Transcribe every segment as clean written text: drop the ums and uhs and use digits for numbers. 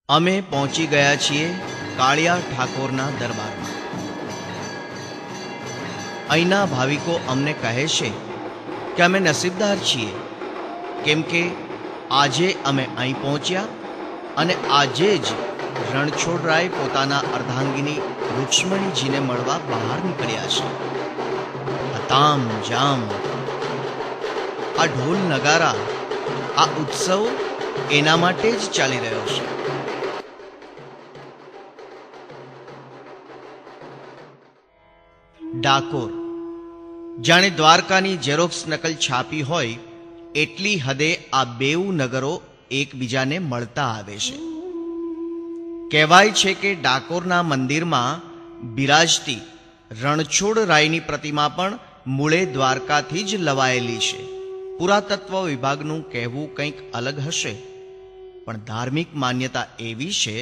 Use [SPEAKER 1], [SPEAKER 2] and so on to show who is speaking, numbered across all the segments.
[SPEAKER 1] અમે પહોંચી ગયા છીએ કાળિયા ઠાકોરના દરબારમાં। અહીંના ભાવિકો અમને કહે છે કે અમે નસીબદાર છીએ, કેમ કે આજે અમે અહીં પહોંચ્યા અને આજે જ રણછોડરાય પોતાના અર્ધાંગિની રૂક્ષ્મણીજીને મળવા બહાર નીકળ્યા છે। તામ જામ, આ ઢોલ નગારા, આ ઉત્સવ એના માટે જ ચાલી રહ્યો છે। ડાકોર જાણે દ્વારકાની ઝેરોક્સ નકલ છાપી હોય એટલી હદે આ બેઉ નગરો એકબીજાને મળતા આવે છે। કહેવાય છે કે ડાકોરના મંદિરમાં બિરાજતી રણછોડરાયની પ્રતિમા પણ મૂળે દ્વારકાથી જ લવાયેલી છે। પુરાતત્વ વિભાગનું કહેવું કંઈક અલગ હશે, પણ ધાર્મિક માન્યતા એવી છે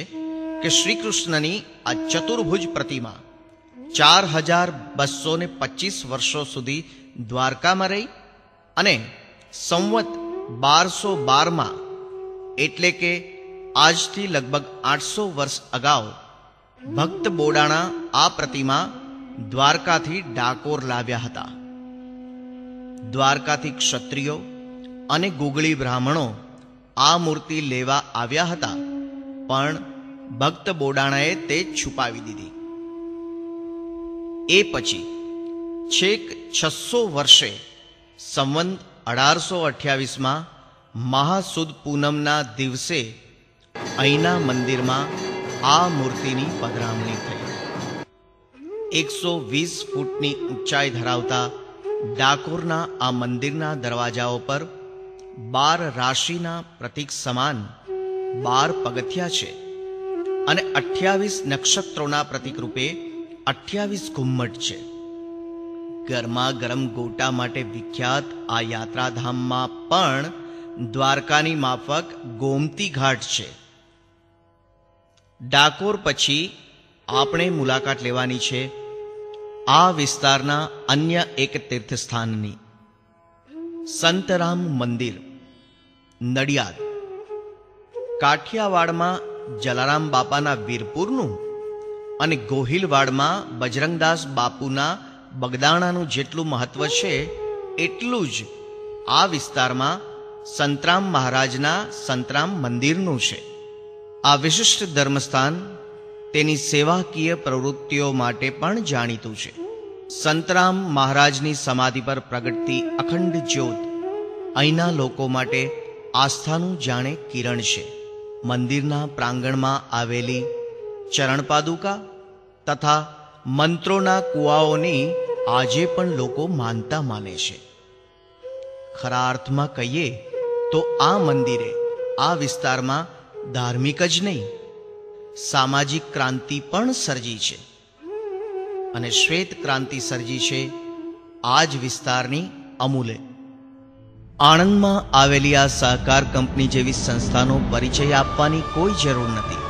[SPEAKER 1] કે શ્રી કૃષ્ણની આ ચતુર્ભુજ પ્રતિમા 4225 વર્ષો સુધી દ્વારકામાં રહી અને સંવત 1212માં, એટલે કે આજથી લગભગ 800 વર્ષ અગાઉ ભક્ત બોડાણા આ પ્રતિમા દ્વારકાથી ડાકોર લાવ્યા હતા। દ્વારકાથી ક્ષત્રિયો અને ગુગળી બ્રાહ્મણો આ મૂર્તિ લેવા આવ્યા હતા, પણ ભક્ત બોડાણાએ તે છુપાવી દીધી। એ પછી છેક 600 વર્ષે સંવંત 1828માં મહાસુદ પૂનમના દિવસે અહીંના મંદિરમાં આ મૂર્તિની પધરામણી થઈ। 120 ફૂટની ઊંચાઈ ધરાવતા ડાકોરના આ મંદિરના દરવાજાઓ પર 12 રાશિના પ્રતીક સમાન 12 પગથિયા છે અને 28 નક્ષત્રોના પ્રતીક રૂપે 28 ઘુમ્મટ છે। ગરમા ગરમ ગોટા માટે વિખ્યાત આ યાત્રાધામમાં પણ દ્વારકાની માફક ગોમતી ઘાટ છે। ડાકોર પછી આપણે મુલાકાત લેવાની છે આ વિસ્તારના અન્ય એક તીર્થસ્થાનની, સંતરામ મંદિર, નડિયાદ। કાઠિયાવાડમાં જલારામ બાપાના વીરપુરનું અને ગોહિલવાડમાં બજરંગદાસ બાપુના બગદાણાનું જેટલું મહત્વ છે એટલું જ આ વિસ્તારમાં સંતરામ મહારાજના સંતરામ મંદિરનું છે। આ વિશિષ્ટ ધર્મસ્થાન તેની સેવાકીય પ્રવૃત્તિઓ માટે પણ જાણીતું છે। સંતરામ મહારાજની સમાધિ પર પ્રગટતી અખંડ જ્યોત અહીંના લોકો માટે આસ્થાનું જાણે કિરણ છે। મંદિરના પ્રાંગણમાં આવેલી ચરણપાદુકા તથા મંત્રોના કુવાઓની આજે પણ લોકો માનતા માને છે। ખરા અર્થમાં કહીએ તો આ મંદિરે આ વિસ્તારમાં ધાર્મિક જ નહીં, સામાજિક ક્રાંતિ પણ સર્જી છે અને શ્વેત ક્રાંતિ સર્જી છે આ જ વિસ્તારની અમૂલે। આણંદમાં આવેલી આ સહકાર કંપની જેવી સંસ્થાનો પરિચય આપવાની કોઈ જરૂર નથી,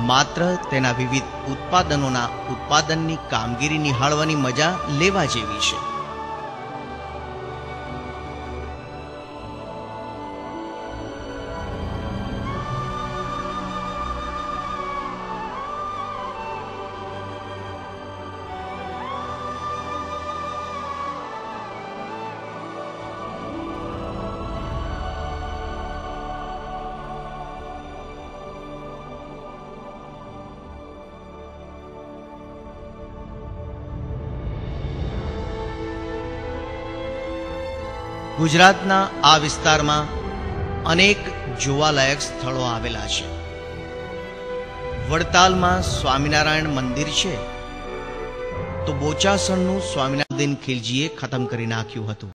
[SPEAKER 1] માત્ર તેના વિવિધ ઉત્પાદનોના ઉત્પાદનની કામગીરી નિહાળવાની મજા લેવા જેવી છે। ગુજરાતના આ વિસ્તારમાં અનેક જોવાલાયક સ્થળો આવેલા છે। વડતાલમાં સ્વામિનારાયણ મંદિર છે, તો બોચાસણનું સ્વામિનારાયણ ખિલજીએ ખતમ કરી નાખ્યું હતું।